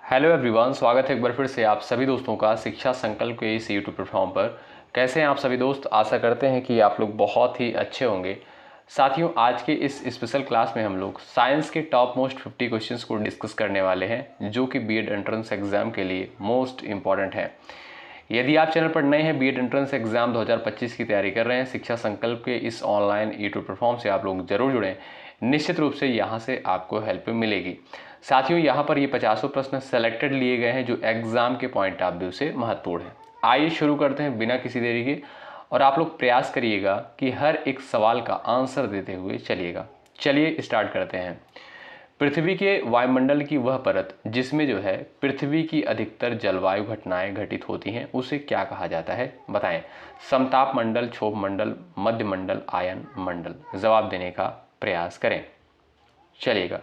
Hello everyone, स्वागत है एक बार फिर से आप सभी दोस्तों का शिक्षा संकल्प के इस यूट्यूब प्लेटफॉर्म पर। कैसे हैं आप सभी दोस्त? आशा करते हैं कि आप लोग बहुत ही अच्छे होंगे। साथियों, आज के इस स्पेशल क्लास में हम लोग साइंस के टॉप मोस्ट 50 क्वेश्चंस को डिस्कस करने वाले हैं, जो कि बीएड एंट्रेंस एग्जाम के लिए मोस्ट इंपॉर्टेंट है। यदि आप चैनल पर नए हैं, बीएड एंट्रेंस एग्जाम 2025 की तैयारी कर रहे हैं, शिक्षा संकल्प के इस ऑनलाइन यूट्यूब प्लेटफॉर्म से आप लोग जरूर जुड़ें। निश्चित रूप से यहाँ से आपको हेल्प मिलेगी। साथियों, यहाँ पर ये 50 प्रश्न सेलेक्टेड लिए गए हैं जो एग्जाम के पॉइंट ऑफ व्यू से महत्वपूर्ण है। आइए शुरू करते हैं बिना किसी देरी के, और आप लोग प्रयास करिएगा कि हर एक सवाल का आंसर देते हुए चलिएगा। चलिए स्टार्ट करते हैं। पृथ्वी के वायुमंडल की वह परत जिसमें जो है पृथ्वी की अधिकतर जलवायु घटनाएं घटित होती हैं, उसे क्या कहा जाता है? बताएं। समताप मंडल, क्षोभ मंडल, मध्य मंडल, आयन मंडल। जवाब देने का प्रयास करें। चलिएगा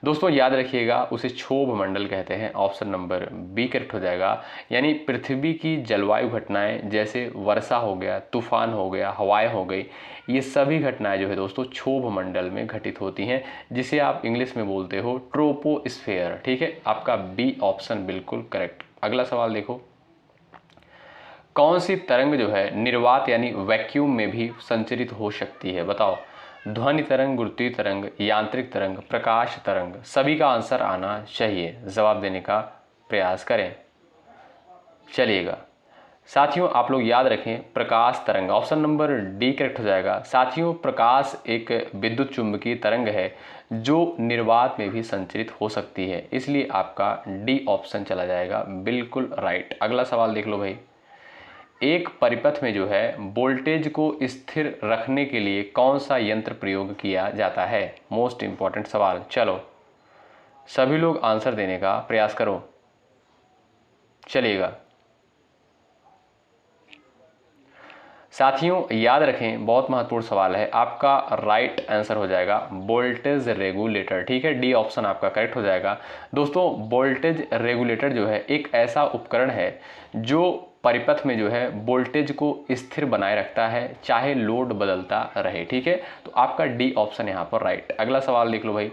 दोस्तों, याद रखिएगा उसे क्षोभ मंडल कहते हैं। ऑप्शन नंबर बी करेक्ट हो जाएगा। यानी पृथ्वी की जलवायु घटनाएं जैसे वर्षा हो गया, तूफान हो गया, हवाएं हो गई, ये सभी घटनाएं जो है दोस्तों क्षोभ मंडल में घटित होती हैं, जिसे आप इंग्लिश में बोलते हो ट्रोपोस्फेयर। ठीक है, आपका बी ऑप्शन बिल्कुल करेक्ट। अगला सवाल देखो। कौन सी तरंग जो है निर्वात यानी वैक्यूम में भी संचरित हो सकती है? बताओ। ध्वनि तरंग, गुरुत्वीय तरंग, यांत्रिक तरंग, प्रकाश तरंग। सभी का आंसर आना चाहिए। जवाब देने का प्रयास करें। चलिएगा साथियों, आप लोग याद रखें प्रकाश तरंग। ऑप्शन नंबर डी करेक्ट हो जाएगा। साथियों, प्रकाश एक विद्युत चुंबकीय तरंग है जो निर्वात में भी संचरित हो सकती है, इसलिए आपका डी ऑप्शन चला जाएगा बिल्कुल राइट। अगला सवाल देख लो भाई। एक परिपथ में जो है वोल्टेज को स्थिर रखने के लिए कौन सा यंत्र प्रयोग किया जाता है? मोस्ट इंपॉर्टेंट सवाल। चलो सभी लोग आंसर देने का प्रयास करो। चलिएगा साथियों, याद रखें बहुत महत्वपूर्ण सवाल है। आपका राइट आंसर हो जाएगा वोल्टेज रेगुलेटर। ठीक है, डी ऑप्शन आपका करेक्ट हो जाएगा। दोस्तों, वोल्टेज रेगुलेटर जो है एक ऐसा उपकरण है जो परिपथ में जो है वोल्टेज को स्थिर बनाए रखता है, चाहे लोड बदलता रहे। ठीक है, तो आपका डी ऑप्शन यहाँ पर राइट। अगला सवाल देख लो भाई।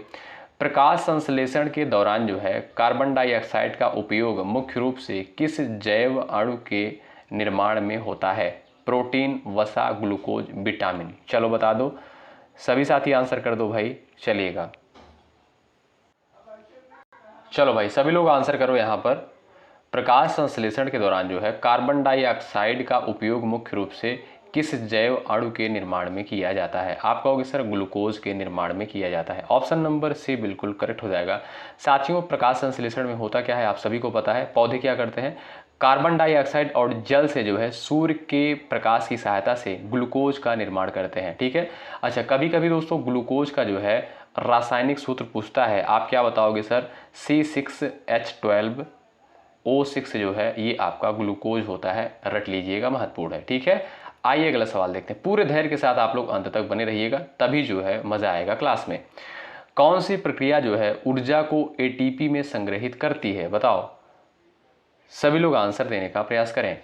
प्रकाश संश्लेषण के दौरान जो है कार्बन डाइऑक्साइड का उपयोग मुख्य रूप से किस जैव अणु के निर्माण में होता है? प्रोटीन, वसा, ग्लूकोज, विटामिन। चलो बता दो, सभी साथी आंसर कर दो भाई। चलिएगा चलो भाई, सभी लोग आंसर करो। यहाँ पर प्रकाश संश्लेषण के दौरान जो है कार्बन डाइऑक्साइड का उपयोग मुख्य रूप से किस जैव अणु के निर्माण में किया जाता है? आप कहोगे सर ग्लूकोज के निर्माण में किया जाता है। ऑप्शन नंबर सी बिल्कुल करेक्ट हो जाएगा। साथियों, प्रकाश संश्लेषण में होता क्या है आप सभी को पता है। पौधे क्या करते हैं? कार्बन डाइऑक्साइड और जल से जो है सूर्य के प्रकाश की सहायता से ग्लूकोज का निर्माण करते हैं। ठीक है, अच्छा, कभी कभी दोस्तों ग्लूकोज का जो है रासायनिक सूत्र पूछता है, आप क्या बताओगे सर? C6H12O6 जो है ये आपका ग्लूकोज होता है। रट लीजिएगा, महत्वपूर्ण है। ठीक है, आइए अगला सवाल देखते हैं। पूरे धैर्य के साथ आप लोग अंत तक बने रहिएगा, तभी जो है मजा आएगा क्लास में। कौन सी प्रक्रिया जो है ऊर्जा को एटीपी में संग्रहित करती है? बताओ, सभी लोग आंसर देने का प्रयास करें।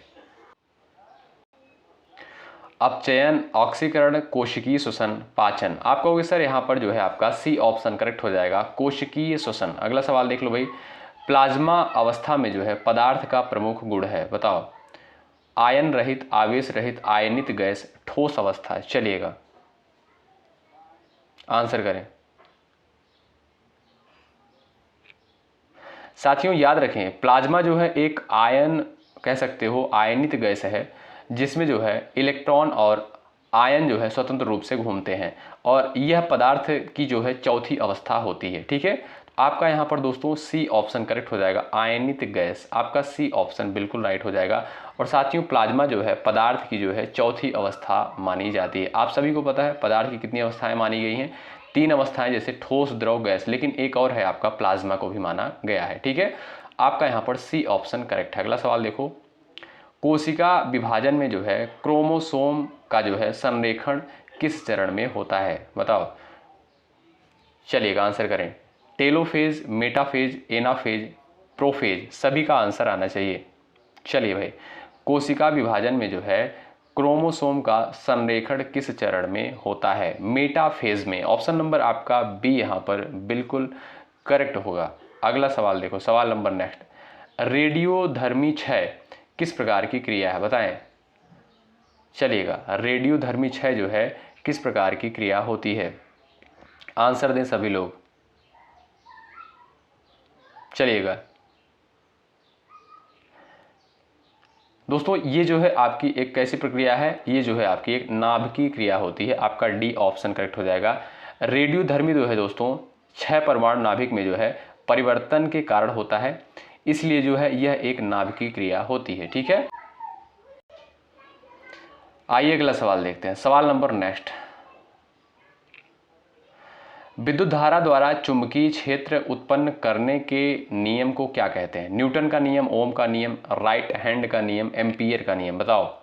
अपचयन, ऑक्सीकरण, कोशिकीय श्वसन, पाचन। आप कहोगे सर यहाँ पर जो है आपका सी ऑप्शन करेक्ट हो जाएगा, कोशिकीय श्वसन। अगला सवाल देख लो भाई। प्लाज्मा अवस्था में जो है पदार्थ का प्रमुख गुण है? बताओ। आयन रहित, आवेश रहित, आयनित गैस, ठोस अवस्था। चलिएगा आंसर करें। साथियों, याद रखें प्लाज्मा जो है एक आयन कह सकते हो, आयनित गैस है जिसमें जो है इलेक्ट्रॉन और आयन जो है स्वतंत्र रूप से घूमते हैं, और यह पदार्थ की जो है चौथी अवस्था होती है। ठीक है, तो आपका यहाँ पर दोस्तों सी ऑप्शन करेक्ट हो जाएगा, आयनित गैस। आपका सी ऑप्शन बिल्कुल राइट हो जाएगा। और साथियों, प्लाज्मा जो है पदार्थ की जो है चौथी अवस्था मानी जाती है। आप सभी को पता है पदार्थ की कितनी अवस्थाएं मानी गई हैं? 3 अवस्थाएं, जैसे ठोस, द्रव, गैस, लेकिन एक और है आपका प्लाज्मा को भी माना गया है। ठीक है, आपका यहाँ पर सी ऑप्शन करेक्ट है। अगला सवाल देखो। कोशिका विभाजन में जो है क्रोमोसोम का जो है संरेखण किस चरण में होता है? बताओ। चलिएगा आंसर करें। Telophase, metaphase, anaphase, prophase. सभी का आंसर आना चाहिए। चलिए भाई, कोशिका विभाजन में जो है क्रोमोसोम का संरेखण किस चरण में होता है? मेटाफेज में। ऑप्शन नंबर आपका बी यहाँ पर बिल्कुल करेक्ट होगा। अगला सवाल देखो, सवाल नंबर नेक्स्ट, रेडियोधर्मी क्षय किस प्रकार की क्रिया है, बताएं। चलिएगा, रेडियोधर्मी क्षय जो है किस प्रकार की क्रिया होती है, आंसर दें सभी लोग। चलिएगा दोस्तों, ये जो है आपकी एक कैसी प्रक्रिया है, ये जो है आपकी एक नाभिकीय क्रिया होती है। आपका डी ऑप्शन करेक्ट हो जाएगा। रेडियोधर्मी जो है दोस्तों 6 परमाणु नाभिक में जो है परिवर्तन के कारण होता है, इसलिए जो है यह एक नाभिकीय क्रिया होती है। ठीक है, आइए अगला सवाल देखते हैं। सवाल नंबर नेक्स्ट, विद्युत धारा द्वारा चुंबकीय क्षेत्र उत्पन्न करने के नियम को क्या कहते हैं, न्यूटन का नियम, ओम का नियम, राइट हैंड का नियम, एम्पियर का नियम, बताओ।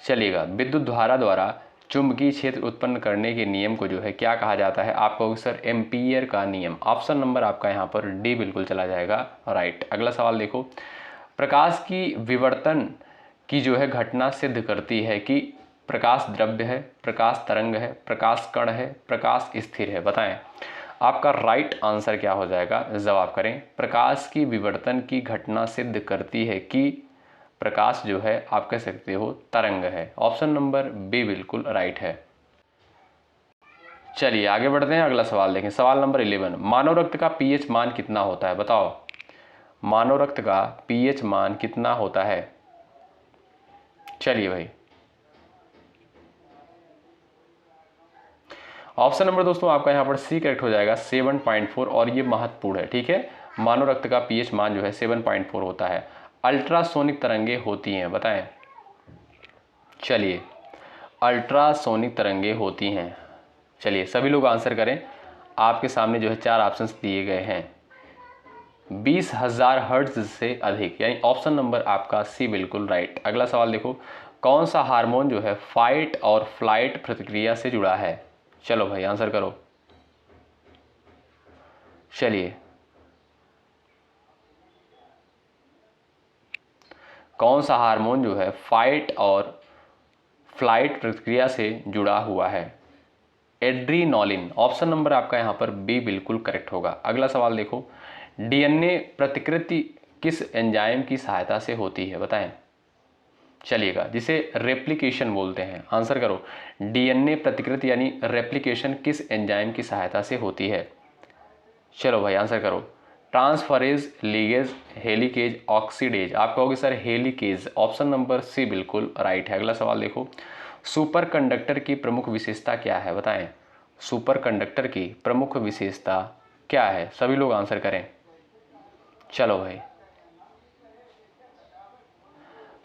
चलिएगा, विद्युत धारा द्वारा चुंबकीय क्षेत्र उत्पन्न करने के नियम को जो है क्या कहा जाता है, आप कहोगे सर एम्पियर का नियम। ऑप्शन नंबर आपका यहाँ पर डी बिल्कुल चला जाएगा, राइट। अगला सवाल देखो, प्रकाश की विवर्तन की जो है घटना सिद्ध करती है कि प्रकाश द्रव्य है, प्रकाश तरंग है, प्रकाश कण है, प्रकाश स्थिर है, बताएं। आपका राइट आंसर क्या हो जाएगा, जवाब करें। प्रकाश की विवर्तन की घटना सिद्ध करती है कि प्रकाश जो है आप कह सकते हो तरंग है। ऑप्शन नंबर बी बिल्कुल राइट है। चलिए आगे बढ़ते हैं, अगला सवाल देखें। सवाल नंबर 11, मानव रक्त का पीएच मान कितना होता है, बताओ। मानव रक्त का पीएच मान कितना होता है। चलिए भाई, ऑप्शन नंबर दोस्तों आपका यहाँ पर सी करेक्ट हो जाएगा, 7.4, और ये महत्वपूर्ण है। ठीक है, मानव रक्त का पीएच मान जो है 7.4 होता है। अल्ट्रासोनिक तरंगे होती हैं, बताएं। चलिए, अल्ट्रासोनिक तरंगे होती हैं। चलिए सभी लोग आंसर करें। आपके सामने जो है 4 ऑप्शंस दिए गए हैं। 20,000 हर्ट्ज से अधिक, यानी ऑप्शन नंबर आपका सी बिल्कुल राइट। अगला सवाल देखो, कौन सा हार्मोन जो है फाइट और फ्लाइट प्रतिक्रिया से जुड़ा है। चलो भाई आंसर करो। चलिए, कौन सा हार्मोन जो है फाइट और फ्लाइट प्रतिक्रिया से जुड़ा हुआ है, एड्रीनोलिन। ऑप्शन नंबर आपका यहाँ पर बी बिल्कुल करेक्ट होगा। अगला सवाल देखो, डीएनए प्रतिकृति किस एंजाइम की सहायता से होती है, बताएं। चलिएगा, जिसे रेप्लिकेशन बोलते हैं, आंसर करो। डीएनए प्रतिकृति यानी रेप्लिकेशन किस एंजाइम की सहायता से होती है। चलो भाई आंसर करो। Transferase, ligase, helicase, oxidase. आप कहोगे sir helicase. Option number C बिल्कुल राइट है। अगला सवाल देखो, सुपर कंडक्टर की प्रमुख विशेषता क्या है, बताएं। सुपर कंडक्टर की प्रमुख विशेषता क्या है, सभी लोग आंसर करें। चलो भाई,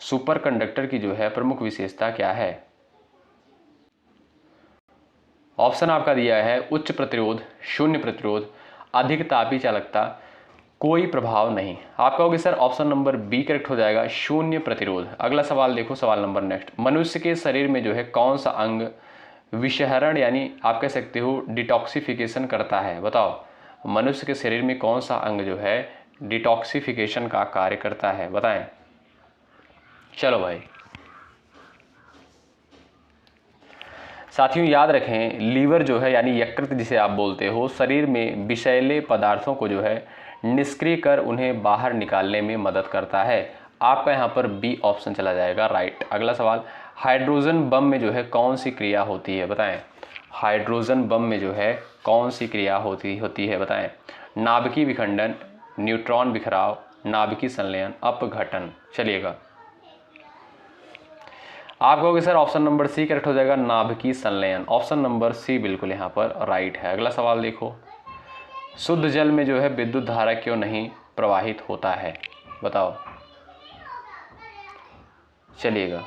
सुपर कंडक्टर की जो है प्रमुख विशेषता क्या है। ऑप्शन आपका दिया है उच्च प्रतिरोध, शून्य प्रतिरोध, अधिक तापी चालकता, कोई प्रभाव नहीं। आप कहोगे sir option number B correct हो जाएगा, शून्य प्रतिरोध। अगला सवाल देखो, सवाल नंबर नेक्स्ट, मनुष्य के शरीर में जो है कौन सा अंग विषहरण यानी आप कह सकते हो डिटॉक्सिफिकेशन करता है, बताओ। मनुष्य के शरीर में कौन सा अंग जो है डिटॉक्सिफिकेशन का कार्य करता है, बताएं। चलो भाई, साथियों याद रखें, लीवर जो है यानी यकृत जिसे आप बोलते हो, शरीर में विषैले पदार्थों को जो है निष्क्रिय कर उन्हें बाहर निकालने में मदद करता है। आपका यहाँ पर बी ऑप्शन चला जाएगा, राइट। अगला सवाल, हाइड्रोजन बम में जो है कौन सी क्रिया होती है, बताएं। हाइड्रोजन बम में जो है कौन सी क्रिया होती है, बताएं। नाभिकीय विखंडन, न्यूट्रॉन बिखराव, नाभिकीय संलयन, अपघटन। चलिएगा, आप कहोगे sir option number C correct हो जाएगा, नाभिकीय संलयन। ऑप्शन नंबर सी बिल्कुल यहाँ पर राइट है। अगला सवाल देखो, शुद्ध जल में जो है विद्युत धारा क्यों नहीं प्रवाहित होता है, बताओ। चलिएगा,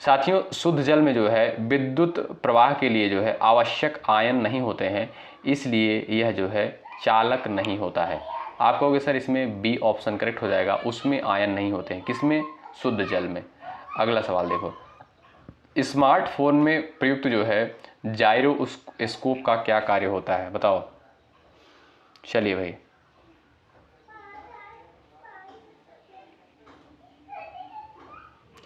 साथियों शुद्ध जल में जो है विद्युत प्रवाह के लिए जो है आवश्यक आयन नहीं होते हैं, इसलिए यह जो है चालक नहीं होता है। आप कहोगे सर इसमें बी ऑप्शन करेक्ट हो जाएगा, उसमें आयन नहीं होते हैं, किसमें, शुद्ध जल में। अगला सवाल देखो, स्मार्टफोन में प्रयुक्त जो है जायरोस्कोप का क्या कार्य होता है, बताओ। चलिए भाई,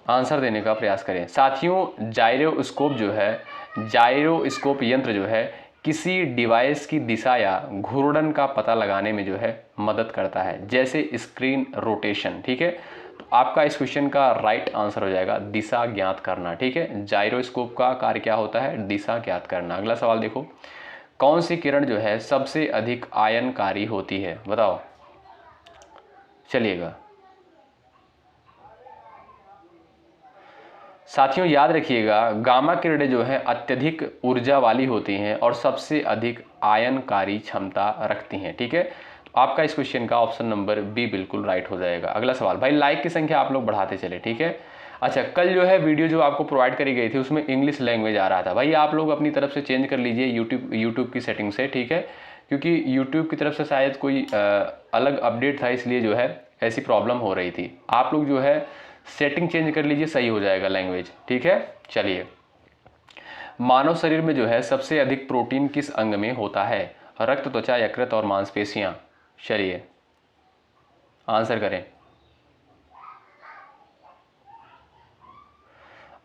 आंसर देने का प्रयास करें। साथियों जायरोस्कोप जो है, जायरोस्कोप यंत्र जो है किसी डिवाइस की दिशा या घूर्णन का पता लगाने में जो है मदद करता है, जैसे स्क्रीन रोटेशन। ठीक है, तो आपका इस क्वेश्चन का राइट आंसर हो जाएगा दिशा ज्ञात करना। ठीक है, जाइरोस्कोप का कार्य क्या होता है? दिशा ज्ञात करना। अगला सवाल देखो, कौन सी किरण जो है सबसे अधिक आयनकारी होती है? बताओ, चलिएगा साथियों याद रखिएगा, गामा किरणें जो है अत्यधिक ऊर्जा वाली होती हैं और सबसे अधिक आयनकारी क्षमता रखती हैं। ठीक है, तो आपका इस क्वेश्चन का ऑप्शन नंबर बी बिल्कुल राइट हो जाएगा। अगला सवाल, भाई लाइक की संख्या आप लोग बढ़ाते चले। ठीक है, अच्छा, कल जो है वीडियो जो आपको प्रोवाइड करी गई थी उसमें इंग्लिश लैंग्वेज आ रहा था, भाई आप लोग अपनी तरफ से चेंज कर लीजिए यूट्यूब की सेटिंग से। ठीक है, क्योंकि यूट्यूब की तरफ से शायद कोई अलग अपडेट था, इसलिए जो है ऐसी प्रॉब्लम हो रही थी। आप लोग जो है सेटिंग चेंज कर लीजिए, सही हो जाएगा लैंग्वेज। ठीक है, चलिए, मानव शरीर में जो है सबसे अधिक प्रोटीन किस अंग में होता है? रक्त, त्वचा, यकृत और मांसपेशियां। चलिए आंसर करें,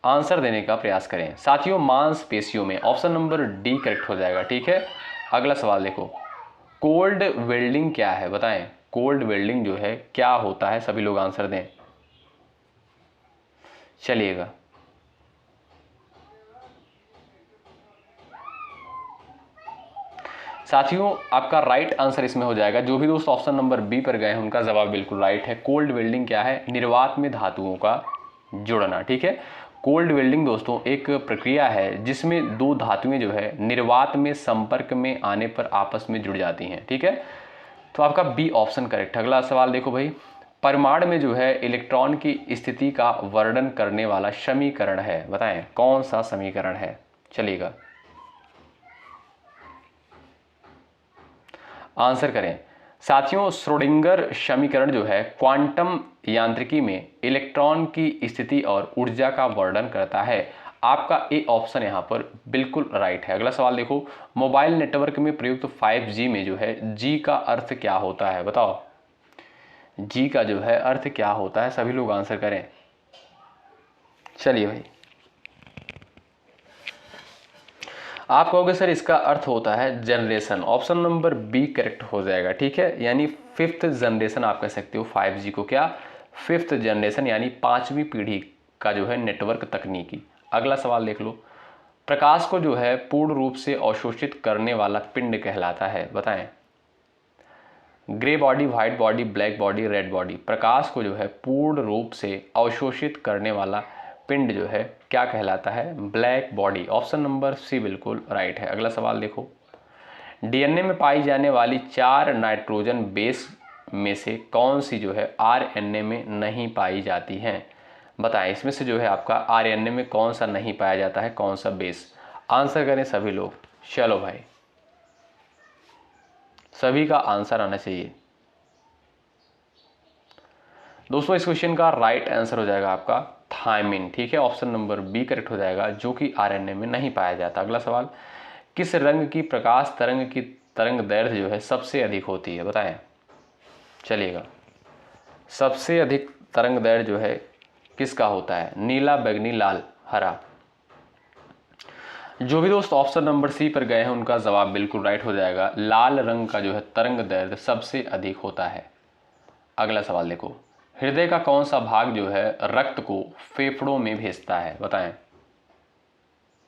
आंसर देने का प्रयास करें साथियों। मांसपेशियों में ऑप्शन नंबर डी करेक्ट हो जाएगा। ठीक है, अगला सवाल देखो, कोल्ड वेल्डिंग क्या है? बताएं, कोल्ड वेल्डिंग जो है क्या होता है? सभी लोग आंसर दें, चलिएगा। साथियों आपका राइट आंसर इसमें हो जाएगा, जो भी दोस्त ऑप्शन नंबर बी पर गए हैं उनका जवाब बिल्कुल राइट है। कोल्ड वेल्डिंग क्या है? निर्वात में धातुओं का जुड़ना। ठीक है, कोल्ड वेल्डिंग दोस्तों एक प्रक्रिया है जिसमें दो धातुएं जो है निर्वात में संपर्क में आने पर आपस में जुड़ जाती हैं। ठीक है, तो आपका बी ऑप्शन करेक्ट। अगला सवाल देखो भाई, परमाणु में जो है इलेक्ट्रॉन की स्थिति का वर्णन करने वाला समीकरण है, बताएं कौन सा समीकरण है? चलिएगा आंसर करें साथियों। श्रोडिंगर समीकरण जो है क्वांटम यांत्रिकी में इलेक्ट्रॉन की स्थिति और ऊर्जा का वर्णन करता है। आपका ए ऑप्शन यहाँ पर बिल्कुल राइट है। अगला सवाल देखो, मोबाइल नेटवर्क में प्रयुक्त 5G में जो है जी का अर्थ क्या होता है? बताओ, जी का जो है अर्थ क्या होता है? सभी लोग आंसर करें, चलिए भाई। आप कहोगे सर इसका अर्थ होता है generation, option number B correct हो जाएगा। ठीक है, यानी 5th जनरेशन आप कह सकते हो 5G को। क्या? 5th जनरेशन यानी 5वीं पीढ़ी का जो है नेटवर्क तकनीकी। अगला सवाल देख लो, प्रकाश को जो है पूर्ण रूप से अवशोषित करने वाला पिंड कहलाता है? बताएं, grey body, white body, black body, red body. प्रकाश को जो है पूर्ण रूप से अवशोषित करने वाला पिंड जो है क्या कहलाता है? Black body. Option number C बिल्कुल राइट है। अगला सवाल देखो, डीएनए में पाई जाने वाली 4 नाइट्रोजन बेस में से कौन सी जो है आरएनए में नहीं पाई जाती हैं? बताएं, इसमें से जो है आपका आरएनए में कौन सा नहीं पाया जाता है, कौन सा बेस? आंसर करें सभी लोग, चलो भाई, सभी का आंसर आना चाहिए दोस्तों। इस क्वेश्चन का राइट आंसर हो जाएगा आपका थायमिन। ठीक है, ऑप्शन नंबर बी करेक्ट हो जाएगा, जो कि आरएनए में नहीं पाया जाता। अगला सवाल, किस रंग की प्रकाश तरंग की तरंग दैर्ध्य जो है सबसे अधिक होती है? बताएं, चलिएगा, सबसे अधिक तरंग दैर्ध्य जो है किसका होता है? नीला, बैंगनी, लाल, हरा। जो भी दोस्त ऑप्शन नंबर सी पर गए हैं उनका जवाब बिल्कुल राइट हो जाएगा। लाल रंग का जो है तरंग दैर्ध्य सबसे अधिक होता है। अगला सवाल देखो, हृदय का कौन सा भाग जो है रक्त को फेफड़ों में भेजता है? बताएं,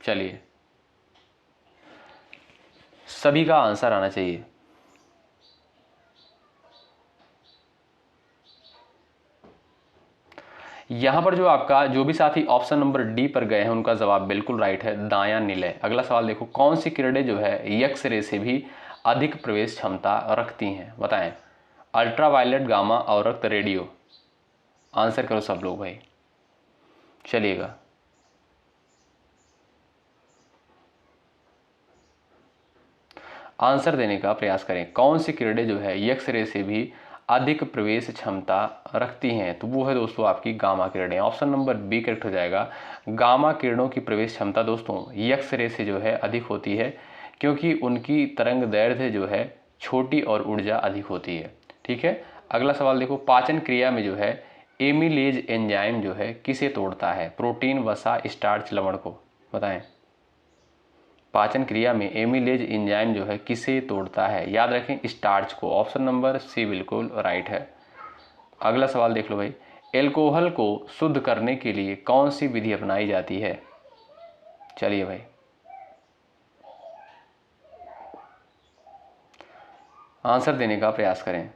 चलिए, सभी का आंसर आना चाहिए। यहां पर जो आपका जो भी साथी ऑप्शन नंबर डी पर गए हैं उनका जवाब बिल्कुल राइट है, दायां निलय। अगला सवाल देखो, कौन सी किरणें जो है एक्स रे से भी अधिक प्रवेश क्षमता रखती हैं? बताएं, अल्ट्रावायलेट, गामा और रक्त रेडियो। आंसर करो सब लोग भाई, चलिएगा। आंसर देने का प्रयास करें, कौन सी किरणें जो है एक्स रे से भी अधिक प्रवेश क्षमता रखती हैं? तो वो है दोस्तों आपकी गामा किरणें। ऑप्शन नंबर बी करेक्ट हो जाएगा। गामा किरणों की प्रवेश क्षमता दोस्तों एक्स रे से जो है अधिक होती है, क्योंकि उनकी तरंग दैर्ध्य जो है छोटी और ऊर्जा अधिक होती है। ठीक है, अगला सवाल देखो, पाचन क्रिया में जो है एमिलेज एंजाइम जो है किसे तोड़ता है? प्रोटीन, वसा, स्टार्च, लवण को। बताएं, पाचन क्रिया में एमिलेज एंजाइम जो है किसे तोड़ता है? याद रखें, स्टार्च को। ऑप्शन नंबर सी बिल्कुल राइट है। अगला सवाल देख लो भाई, एल्कोहल को शुद्ध करने के लिए कौन सी विधि अपनाई जाती है? चलिए भाई, आंसर देने का प्रयास करें।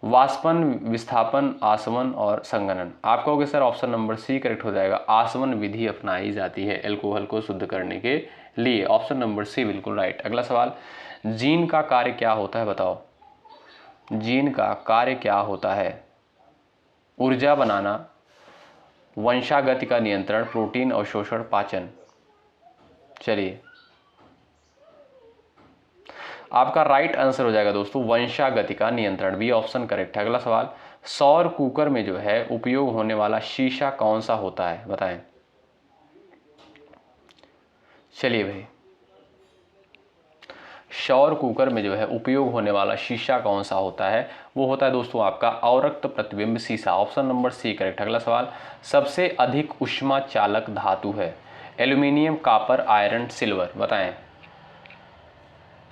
वाष्पन, विस्थापन, आसवन और संघनन। आप कहोगे sir option number C correct हो जाएगा, आसवन विधि अपनाई जाती है एल्कोहल को शुद्ध करने के लिए। ऑप्शन नंबर सी बिल्कुल राइट। अगला सवाल, जीन का कार्य क्या होता है? बताओ, जीन का कार्य क्या होता है? ऊर्जा बनाना, वंशागति का नियंत्रण, प्रोटीन अवशोषण, पाचन। चलिए, आपका राइट आंसर हो जाएगा दोस्तों वंशागति का नियंत्रण, बी ऑप्शन करेक्ट है। अगला सवाल, सौर कुकर में जो है उपयोग होने वाला शीशा कौन सा होता है? बताएं। चलिए भाई, सौर कुकर में जो है उपयोग होने वाला शीशा कौन सा होता है? वो होता है दोस्तों आपका अवरक्त प्रतिबिंब शीशा। Option number C correct. अगला सवाल, सबसे अधिक ऊष्मा चालक धातु है? Aluminium, copper, iron, silver. बताएं।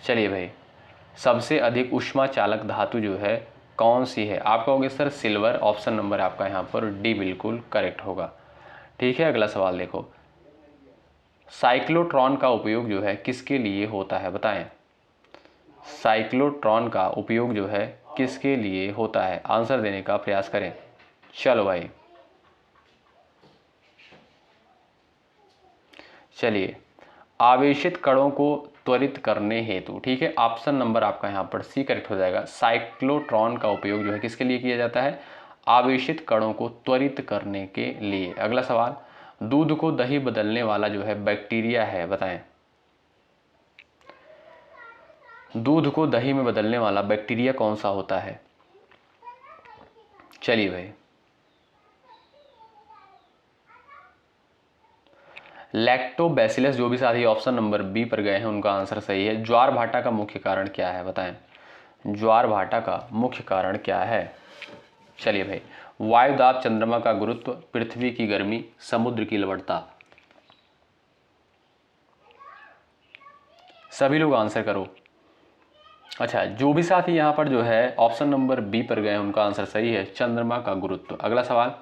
चलिए भाई, सबसे अधिक ऊष्मा चालक धातु जो है कौन सी है? आप कहोगे सर सिल्वर। ऑप्शन नंबर आपका यहाँ पर डी बिल्कुल करेक्ट होगा। ठीक है, अगला सवाल देखो, साइक्लोट्रॉन का उपयोग जो है किसके लिए होता है? बताएं। साइक्लोट्रॉन का उपयोग जो है किसके लिए होता है? आंसर देने का प्रयास करें। चलो भाई, चलिए, आवेशित कणों को त्वरित करने हेतु, ठीक है, ऑप्शन नंबर आपका यहाँ पर सी करेक्ट हो जाएगा। साइक्लोट्रॉन का उपयोग जो है किसके लिए किया जाता है? आवेशित कणों को त्वरित करने के लिए। अगला सवाल, दूध को दही बदलने वाला जो है बैक्टीरिया है? बताएं। दूध को दही में बदलने वाला बैक्टीरिया कौन सा होता है? चलिए भाई, लैक्टोबैसिलस। जो भी साथी ऑप्शन नंबर बी पर गए हैं उनका आंसर सही है। ज्वार भाटा का मुख्य कारण क्या है? बताएं। ज्वार भाटा का मुख्य कारण क्या है? चलिए भाई, वायुदाब, चंद्रमा का गुरुत्व, पृथ्वी की गर्मी, समुद्र की लवणता। सभी लोग आंसर करो। अच्छा, जो भी साथी यहाँ पर जो है ऑप्शन नंबर बी पर गए हैं उनका आंसर सही है, चंद्रमा का गुरुत्व। अगला सवाल,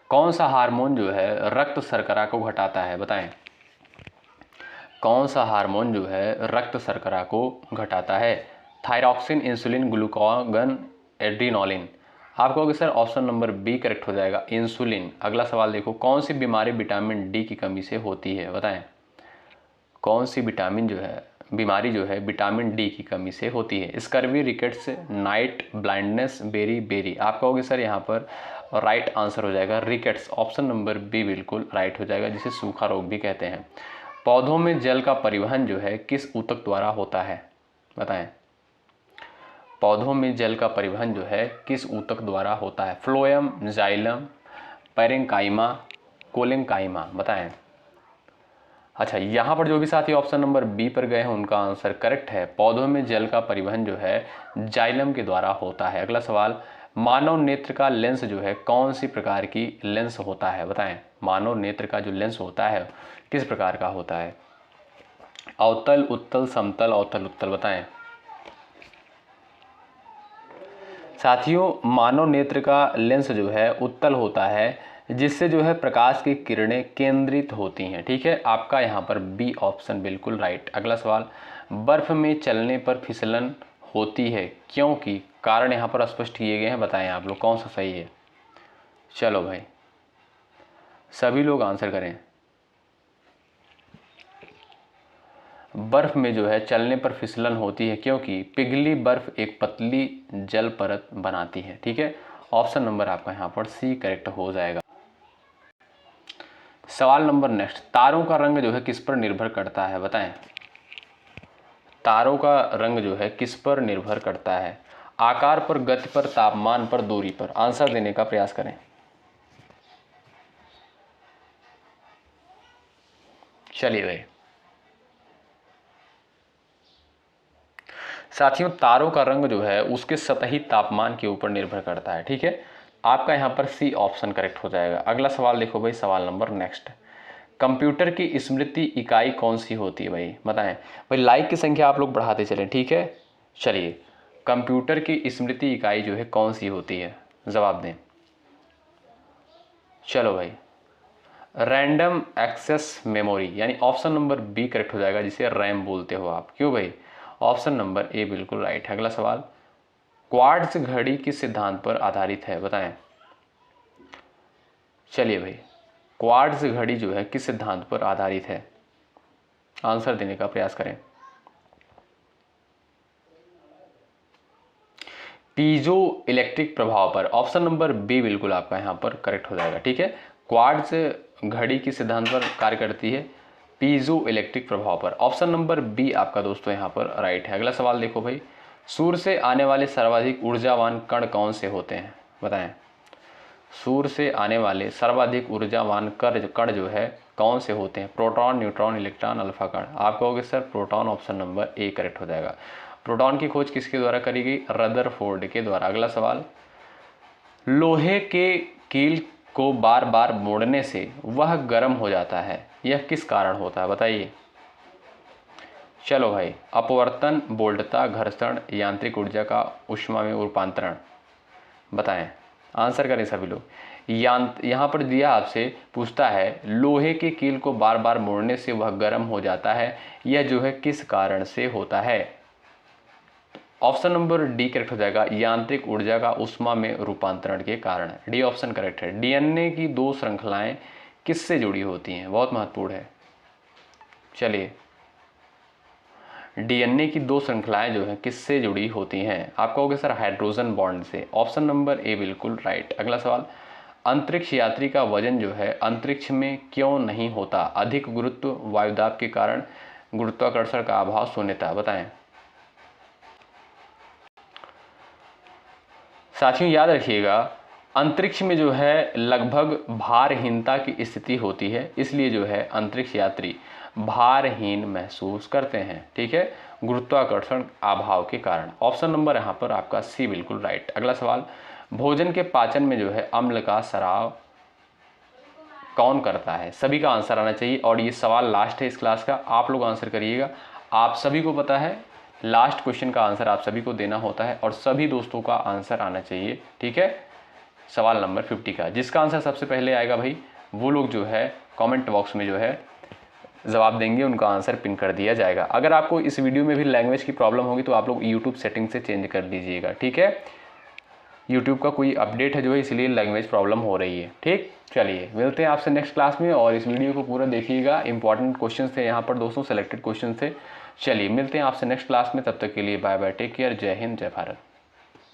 कौन सा हार्मोन जो है रक्त शर्करा को घटाता है? बताएं। कौन सा हार्मोन जो है रक्त शर्करा को घटाता है? Thyroxine, insulin, glucagon, adrenaline. आप कहोगे sir option number B correct हो जाएगा, इंसुलिन। अगला सवाल देखो, कौन सी बीमारी विटामिन डी की कमी से होती है? बताएं। कौन सी बीमारी जो है विटामिन डी की कमी से होती है? Scurvy, rickets, night blindness, beriberi. आप कहोगे सर यहाँ पर राइट आंसर हो जाएगा रिकेट्स। ऑप्शन नंबर बी बिल्कुल राइट हो जाएगा, जिसे सूखा रोग भी कहते हैं। पौधों में जल का परिवहन जो है किस ऊतक द्वारा होता है? बताएं। पौधों में जल का परिवहन जो है किस ऊतक द्वारा होता है? Phloem, xylem, parenchyma, collenchyma. बताएं। अच्छा, यहाँ पर जो भी साथी ऑप्शन नंबर बी पर गए हैं उनका आंसर करेक्ट है। पौधों में जल का परिवहन जो है जाइलम के द्वारा होता है। अगला सवाल, मानव नेत्र का लेंस जो है कौन सी प्रकार की लेंस होता है? बताएं। मानव नेत्र का जो लेंस होता है किस प्रकार का होता है? अवतल, उत्तल, समतल, अवतल, उत्तल। बताएं। साथियों, मानव नेत्र का लेंस जो है उत्तल होता है, जिससे जो है प्रकाश की किरणें केंद्रित होती हैं। ठीक है, आपका यहाँ पर बी ऑप्शन बिल्कुल राइट। अगला सवाल, बर्फ में चलने पर फिसलन होती है क्योंकि कारण यहाँ पर स्पष्ट किए गए हैं। बताएं आप लोग कौन सा सही है? चलो भाई, सभी लोग आंसर करें। बर्फ में जो है चलने पर फिसलन होती है क्योंकि पिघली बर्फ एक पतली जल परत बनाती है। ठीक है, ऑप्शन नंबर आपका यहाँ पर सी करेक्ट हो जाएगा। सवाल नंबर नेक्स्ट, तारों का रंग जो है किस पर निर्भर करता है? बताएं। तारों का रंग जो है किस पर निर्भर करता है? आकार पर, गति पर, तापमान पर, दूरी पर। आंसर देने का प्रयास करें। चलिए भाई, साथियों, तारों का रंग जो है उसके सतही तापमान के ऊपर निर्भर करता है। ठीक है, आपका यहाँ पर सी ऑप्शन करेक्ट हो जाएगा। अगला सवाल देखो भाई, सवाल नंबर नेक्स्ट, कंप्यूटर की स्मृति इकाई कौन सी होती है भाई, बताएं भाई। लाइक की संख्या आप लोग बढ़ाते चलें, ठीक है। चलिए, कंप्यूटर की स्मृति इकाई जो है कौन सी होती है, जवाब दें। चलो भाई, रैंडम एक्सेस मेमोरी, यानी ऑप्शन नंबर बी करेक्ट हो जाएगा, जिसे रैम बोलते हो आप। क्यों भाई, ऑप्शन नंबर ए बिल्कुल राइट है। अगला सवाल, क्वार्ट्ज घड़ी किस सिद्धांत पर आधारित है, बताएं। चलिए भाई, क्वार्ट्ज घड़ी जो है किस सिद्धांत पर आधारित है, आंसर देने का प्रयास करें। पीजो इलेक्ट्रिक प्रभाव पर, ऑप्शन नंबर बी बिल्कुल आपका यहाँ पर करेक्ट हो जाएगा, ठीक है। क्वार्ट्ज घड़ी किस सिद्धांत पर कार्य करती है, पीजो इलेक्ट्रिक प्रभाव पर। ऑप्शन नंबर बी आपका दोस्तों यहाँ पर राइट है। अगला सवाल देखो भाई, सूर्य से आने वाले सर्वाधिक ऊर्जावान कण कौन से होते हैं, बताएं। सूर्य से आने वाले सर्वाधिक ऊर्जावान कण जो है कौन से होते हैं, प्रोटॉन, न्यूट्रॉन, इलेक्ट्रॉन, अल्फा कण। आप कहोगे sir proton, option number A correct हो जाएगा। प्रोटॉन की खोज किसके द्वारा करी गई, रदरफोर्ड के द्वारा। अगला सवाल, लोहे के कील को बार बार मोड़ने से वह गर्म हो जाता है, यह किस कारण होता है, बताइए। चलो भाई, अपवर्तन, बोल्टता, घर्षण, यांत्रिक ऊर्जा का ऊष्मा में रूपांतरण, बताएं। आंसर करें सभी लोग। यहाँ पर दिया आपसे, पूछता है लोहे के कील को बार बार मोड़ने से वह गर्म हो जाता है, यह जो है किस कारण से होता है। ऑप्शन नंबर डी करेक्ट हो जाएगा, यांत्रिक ऊर्जा का ऊष्मा में रूपांतरण के कारण। डी ऑप्शन करेक्ट है। डीएनए की दो श्रृंखलाएं किससे जुड़ी होती हैं, बहुत महत्वपूर्ण है। चलिए, डीएनए की दो श्रृंखलाएं जो है किससे जुड़ी होती हैं, आप कहोगे सर हाइड्रोजन बॉन्ड से। ऑप्शन नंबर ए बिल्कुल राइट। अगला सवाल, अंतरिक्ष यात्री का वजन जो है अंतरिक्ष में क्यों नहीं होता, अधिक गुरुत्व, वायुदाब के कारण, गुरुत्वाकर्षण का अभाव, शून्यता, बताएं। साथियों याद रखिएगा, अंतरिक्ष में जो है लगभग भारहीनता की स्थिति होती है, इसलिए जो है अंतरिक्ष यात्री भारहीन महसूस करते हैं, ठीक है, गुरुत्वाकर्षण अभाव के कारण। ऑप्शन नंबर यहाँ पर आपका सी बिल्कुल राइट। अगला सवाल, भोजन के पाचन में जो है अम्ल का स्राव कौन करता है, सभी का आंसर आना चाहिए। और ये सवाल लास्ट है इस क्लास का, आप लोग आंसर करिएगा। आप सभी को पता है लास्ट क्वेश्चन का आंसर आप सभी को देना होता है और सभी दोस्तों का आंसर आना चाहिए, ठीक है। सवाल नंबर 50 का जिसका आंसर सबसे पहले आएगा भाई, वो लोग जो है कमेंट बॉक्स में जो है जवाब देंगे, उनका आंसर पिन कर दिया जाएगा। अगर आपको इस वीडियो में भी लैंग्वेज की प्रॉब्लम होगी तो आप लोग यूट्यूब सेटिंग से चेंज कर लीजिएगा, ठीक है। यूट्यूब का कोई अपडेट है जो है, इसलिए लैंग्वेज प्रॉब्लम हो रही है, ठीक। चलिए मिलते हैं आपसे नेक्स्ट क्लास में, और इस वीडियो को पूरा देखिएगा। इंपॉर्टेंट क्वेश्चन थे यहाँ पर दोस्तों, सेलेक्टेड क्वेश्चन थे। चलिए मिलते हैं आपसे नेक्स्ट क्लास में, तब तक के लिए बाय बाय, टेक केयर, जय हिंद, जय भारत।